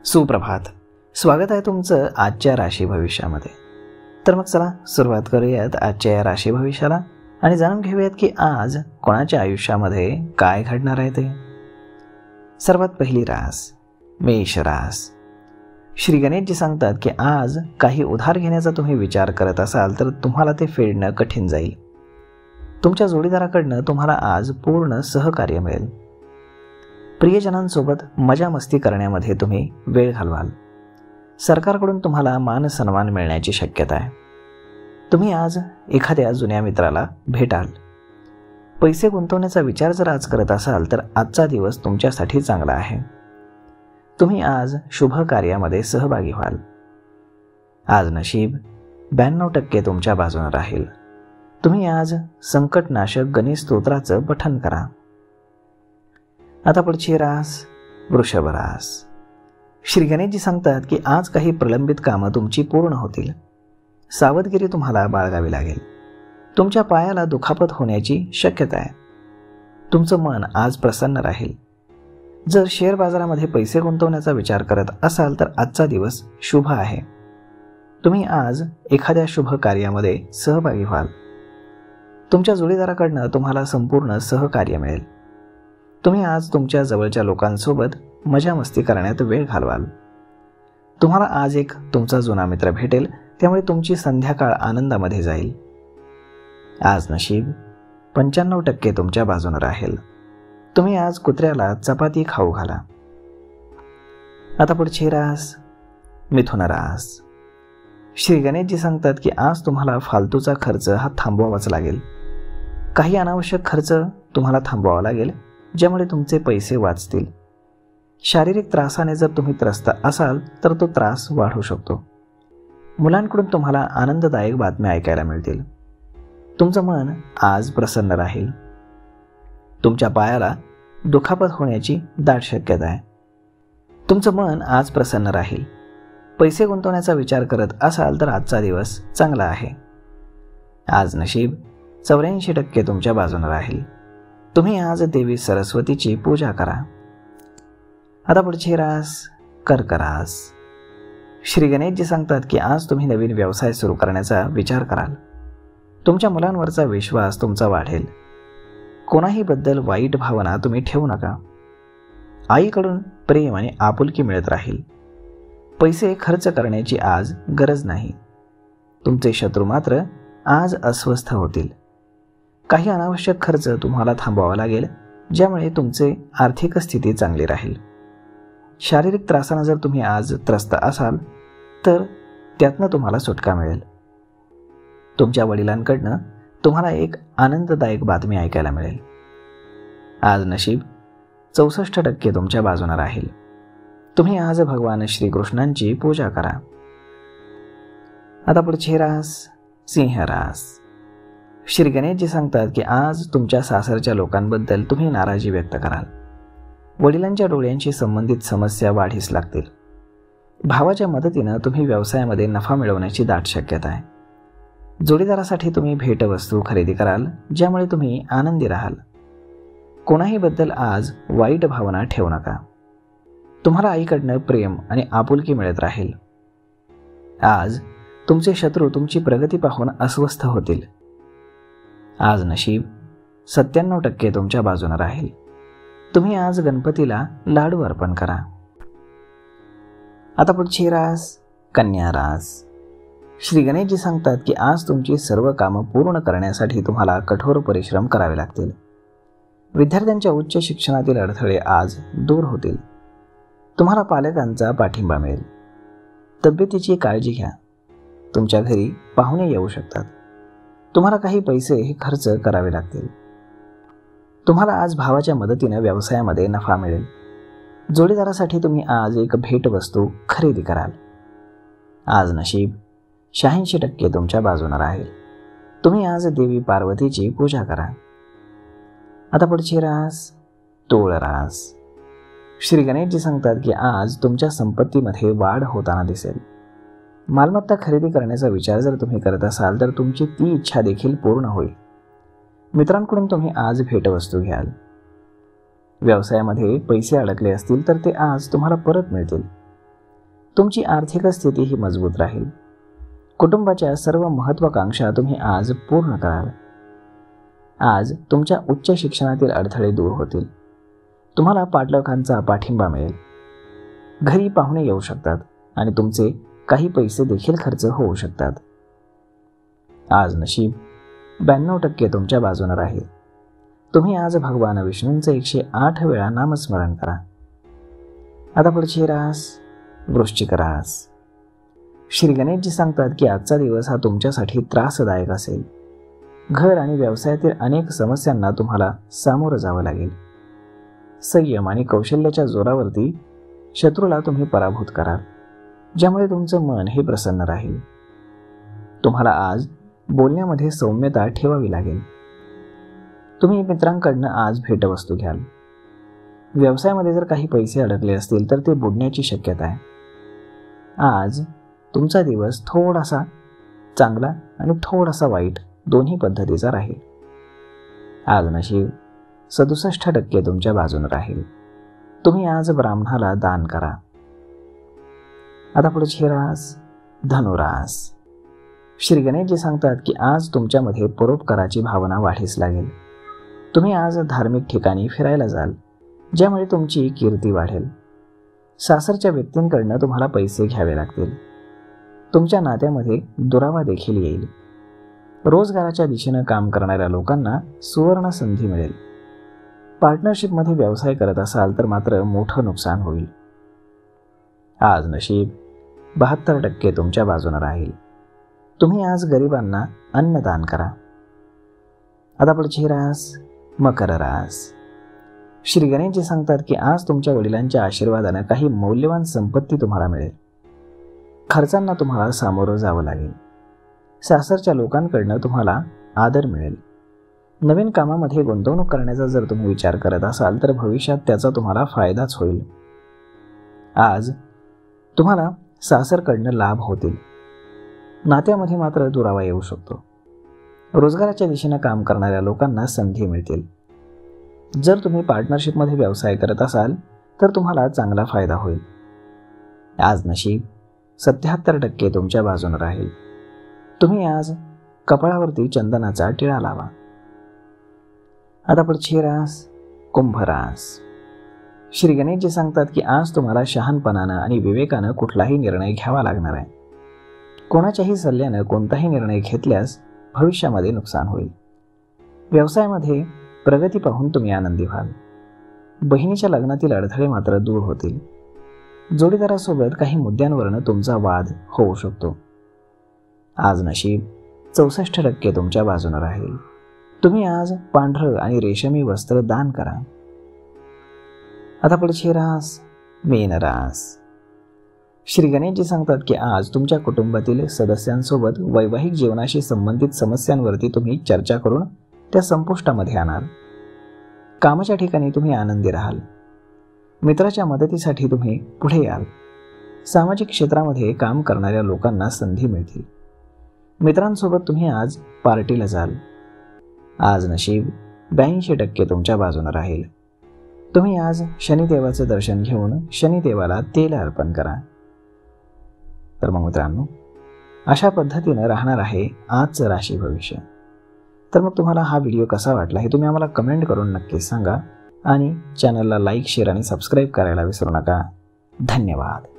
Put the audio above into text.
सुप्रभात. स्वागत आहे तुमचं आजच्या राशी भविष्यामध्ये. तर मग चला सुरुवात करूयात आजच्या या राशी भविष्याला आणि जाणून घेऊयात की आज कोणाच्या आयुष्यामध्ये काय घडणार आहे ते. सर्वात पहिली रास मेष रास. श्री गणेशजी सांगतात की आज काही उधार घेण्याचा तुम्ही विचार करत असाल तर तुम्हाला ते फेडणं कठीण जाईल. तुमच्या जोडीदाराकडनं तुम्हाला आज पूर्ण सहकार्य मिळेल. प्रियजनांसोबत मजा मस्ती करण्यामध्ये तुम्ही वेळ घालवाल. सरकारकडून तुम्हाला मान सन्मान मिळण्याची शक्यता आहे. तुम्ही आज एखाद्या जुन्या मित्राला भेटाल. पैसे गुंतवण्याचा विचार जर आज करत असाल तर आजचा दिवस तुमच्यासाठी चांगला आहे. तुम्ही आज शुभ कार्यामध्ये सहभागी व्हाल. आज नशीब 92% तुमच्या बाजूने राहील. तुम्ही आज संकटनाशक गणेश स्तोत्राचं पठण करा. आता पुढची रास वृषभ रास. श्री गणेशजी सांगतात की आज काही प्रलंबित कामं तुमची पूर्ण होतील. सावधगिरी तुम्हाला बाळगावी लागेल. तुमच्या पायाला दुखापत होण्याची शक्यता आहे. तुमचं मन आज प्रसन्न राहील. जर शेअर बाजारामध्ये पैसे गुंतवण्याचा विचार करत असाल तर आजचा दिवस शुभ आहे. तुम्ही आज एखाद्या शुभ कार्यामध्ये सहभागी व्हाल. तुमच्या जोडीदाराकडनं तुम्हाला संपूर्ण सहकार्य मिळेल. तुम्ही आज तुमच्या जवळच्या लोकांसोबत मजा मस्ती करण्यात वेळ घालवाल. तुम्हाला आज एक तुमचा जुना मित्र भेटेल, त्यामुळे तुमची संध्याकाळ आनंदामध्ये जाईल. आज नशीब 95% तुमच्या बाजूने राहील. तुम्ही आज कुत्र्याला चपाती खाऊ घाला. आता पुढची रास मिथुन रास. श्री गणेशजी सांगतात की आज तुम्हाला फालतूचा खर्च हा थांबवावाच लागेल. काही अनावश्यक खर्च तुम्हाला थांबवावा लागेल, ज्यामुळे तुमचे पैसे वाचतील. शारीरिक त्रासाने जर तुम्ही त्रस्त असाल तर तो त्रास वाढू शकतो. मुलांकडून तुम्हाला आनंददायक बातम्या ऐकायला मिळतील. तुमचं मन आज प्रसन्न राहील. तुमच्या पायाला दुखापत होण्याची दाट शक्यता आहे. तुमचं मन आज प्रसन्न राहील. पैसे गुंतवण्याचा विचार करत असाल तर आजचा दिवस चांगला आहे. आज नशीब 84% तुमच्या बाजूने राहील. तुम्ही आज देवी सरस्वतीची पूजा करा. आता पुढची रास कर्क रास. श्री गणेशजी सांगतात की आज तुम्ही नवीन व्यवसाय सुरू करण्याचा विचार कराल. तुमच्या मुलांवरचा विश्वास तुमचा वाढेल. कोणाही बद्दल वाईट भावना तुम्ही ठेवू नका. आईकडून प्रेम आणि आपुलकी मिळत राहील. पैसे खर्च करण्याची आज गरज नाही. तुमचे शत्रू मात्र आज अस्वस्थ होतील. काही अनावश्यक खर्च तुम्हाला थांबवावा लागेल, ज्यामुळे तुमचे आर्थिक स्थिती चांगली राहील. शारीरिक त्रासानं जर तुम्ही आज त्रस्त असाल तर त्यातनं तुम्हाला सुटका मिळेल. तुमच्या वडिलांकडनं तुम्हाला एक आनंददायक बातमी ऐकायला मिळेल. आज नशीब 64% तुमच्या बाजूने राहील. तुम्ही आज भगवान श्रीकृष्णांची पूजा करा. आता पुढची रास सिंह रास. श्री गणेशजी सांगतात की आज तुमच्या सासरच्या लोकांबद्दल तुम्ही नाराजी व्यक्त कराल. वडिलांच्या डोळ्यांशी संबंधित समस्या वाढीस लागतील. भावाच्या मदतीनं तुम्ही व्यवसायामध्ये नफा मिळवण्याची दाट शक्यता आहे. जोडीदारासाठी तुम्ही भेटवस्तू खरेदी कराल, ज्यामुळे तुम्ही आनंदी राहाल. कोणाही बद्दल आज वाईट भावना ठेवू नका. तुम्हाला आईकडनं प्रेम आणि आपुलकी मिळत राहील. आज तुमचे शत्रू तुमची प्रगती पाहून अस्वस्थ होतील. आज नशीब 97% तुमच्या बाजूने राहील. तुम्ही आज गणपतीला लाडू अर्पण करा. आता पुढची रास कन्या रास. श्री गणेशजी सांगतात की आज तुमची सर्व कामं पूर्ण करण्यासाठी तुम्हाला कठोर परिश्रम करावे लागतील. विद्यार्थ्यांच्या उच्च शिक्षणातील अडथळे आज दूर होतील. तुम्हाला पालकांचा पाठिंबा मिळेल. तब्येतीची काळजी घ्या. तुमच्या घरी पाहुणे येऊ शकतात. तुम्हाला काही पैसे हे खर्च करावे लागतील. तुम्हाला आज भावाच्या मदतीने व्यवसायामध्ये नफा मिळेल. जोडीदारासाठी तुम्ही आज एक भेटवस्तू खरेदी कराल. आज नशीब 86% तुमच्या बाजूने राहील. तुम्ही आज देवी पार्वतीची पूजा करा. आता पुढची रास तूळ रास. श्री गणेशजी सांगतात की आज तुमच्या संपत्तीमध्ये वाढ होताना दिसेल. मालमत्ता खरेदी करण्याचा विचार जर तुम्ही करत असाल तर तुमची ती इच्छा देखील पूर्ण होईल. मित्रांकडून तुम्ही आज भेटवस्तू घ्याल. व्यवसायामध्ये पैसे अडकले असतील तर ते आज तुम्हाला परत मिळतील. तुमची आर्थिक स्थिती ही मजबूत राहील. कुटुंबाच्या सर्व महत्त्वाकांक्षा तुम्ही आज पूर्ण कराल. आज तुमच्या उच्च शिक्षणातील अडथळे दूर होतील. तुम्हाला पालकांचा पाठिंबा मिळेल. घरी पाहुणे येऊ शकतात आणि तुमचे काही पैसे देखील खर्च होऊ शकतात. आज नशीब 92% तुमच्या बाजूने राहील. तुम्ही आज भगवान विष्णूंचे 108 वेळा नामस्मरण करा. आता पुढची रास वृश्चिक रास. श्री गणेशजी सांगतात की आजचा दिवस हा तुमच्यासाठी त्रासदायक असेल. घर आणि व्यवसायातील अनेक समस्यांना तुम्हाला सामोरं जावं लागेल. संयम आणि कौशल्याच्या जोरावरती शत्रूला तुम्ही पराभूत कराल, ज्यामुळे तुमचं मन हे प्रसन्न राहील. तुम्हाला आज बोलण्यामध्ये सौम्यता ठेवावी लागेल. तुम्ही मित्रांकडनं आज भेटवस्तू घ्याल. व्यवसायामध्ये जर काही पैसे अडकले असतील तर ते बुडण्याची शक्यता आहे. आज तुमचा दिवस थोडासा चांगला आणि थोडासा वाईट दोन्ही पद्धतीचा राहील. आज नशीब 67% तुमच्या बाजूने राहील. तुम्ही आज ब्राह्मणाला दान करा. आता पुढची रास धनुरास. श्री गणेशजी सांगतात की आज तुमच्यामध्ये परोपकाराची भावना वाढीस लागेल. तुम्ही आज धार्मिक ठिकाणी फिरायला जाल, ज्यामुळे तुमची कीर्ती वाढेल. सासरच्या व्यक्तींकडनं तुम्हाला पैसे घ्यावे लागतील. तुमच्या नात्यामध्ये दुरावा देखील येईल. रोजगाराच्या दिशेनं काम करणाऱ्या लोकांना सुवर्ण संधी मिळेल. पार्टनरशिपमध्ये व्यवसाय करत असाल तर मात्र मोठं नुकसान होईल. आज नशीब 72% तुमच्या बाजूने राहील. तुम्ही आज गरिबांना अन्नदान करा. आता पुढची रास मकर रास. श्री गणेशजी सांगतात की आज तुमच्या वडिलांच्या आशीर्वादाने काही मौल्यवान संपत्ती तुम्हाला मिळेल. खर्चांना तुम्हाला सामोरं जावं लागेल. सासरच्या लोकांकडनं तुम्हाला आदर मिळेल. नवीन कामामध्ये गुंतवणूक करण्याचा जर तुम्ही विचार करत असाल तर भविष्यात त्याचा तुम्हाला फायदाच होईल. आज तुम्हाला सासरकडनं लाभ होतील. नात्यामध्ये मात्र दुरावा येऊ शकतो. रोजगाराच्या दिशेनं काम करणाऱ्या लोकांना संधी मिळतील. जर तुम्ही पार्टनरशिपमध्ये व्यवसाय करत असाल तर तुम्हाला चांगला फायदा होईल. आज नशीब 77% तुमच्या बाजूने राहील. तुम्ही आज कपाळावरती चंदनाचा टिळा लावा. आता पुढची रास कुंभ रास. श्री गणेशजी सांगतात की आज तुम्हाला शहाणपणानं आणि विवेकानं कुठलाही निर्णय घ्यावा लागणार आहे. कोणाच्याही सल्ल्यानं कोणताही निर्णय घेतल्यास भविष्यामध्ये नुकसान होईल. व्यवसायामध्ये प्रगती पाहून तुम्ही आनंदी व्हाल. बहिणीच्या लग्नातील अडथळे मात्र दूर होतील. जोडीदारासोबत काही मुद्द्यांवरनं तुमचा वाद होऊ शकतो. आज नशीब 64% तुमच्या बाजूने राहील. तुम्ही आज पांढरं आणि रेशमी वस्त्र दान करा. आता पुढची रास मीन रास. श्री गणेशजी सांगतात की आज तुमच्या कुटुंबातील सदस्यांसोबत वैवाहिक जीवनाशी संबंधित समस्यांवरती तुम्ही चर्चा करून त्या संपुष्टामध्ये आणाल. कामाच्या ठिकाणी तुम्ही आनंदी राहाल. मित्राच्या मदतीसाठी तुम्ही पुढे याल. सामाजिक क्षेत्रामध्ये काम करणाऱ्या लोकांना संधी मिळतील. मित्रांसोबत तुम्ही आज पार्टीला जाल. आज नशीब 82% तुमच्या बाजूने राहील. तुम्ही आज शनिदेवाचं दर्शन घेऊन शनिदेवाला तेल अर्पण करा. तर मग मित्रांनो, अशा पद्धतीनं राहणार आहे आजचं राशी भविष्य. तर मग तुम्हाला हा व्हिडिओ कसा वाटला हे तुम्ही आम्हाला कमेंट करून नक्कीच सांगा आणि चॅनलला लाईक, शेअर आणि सबस्क्राईब करायला विसरू नका. धन्यवाद.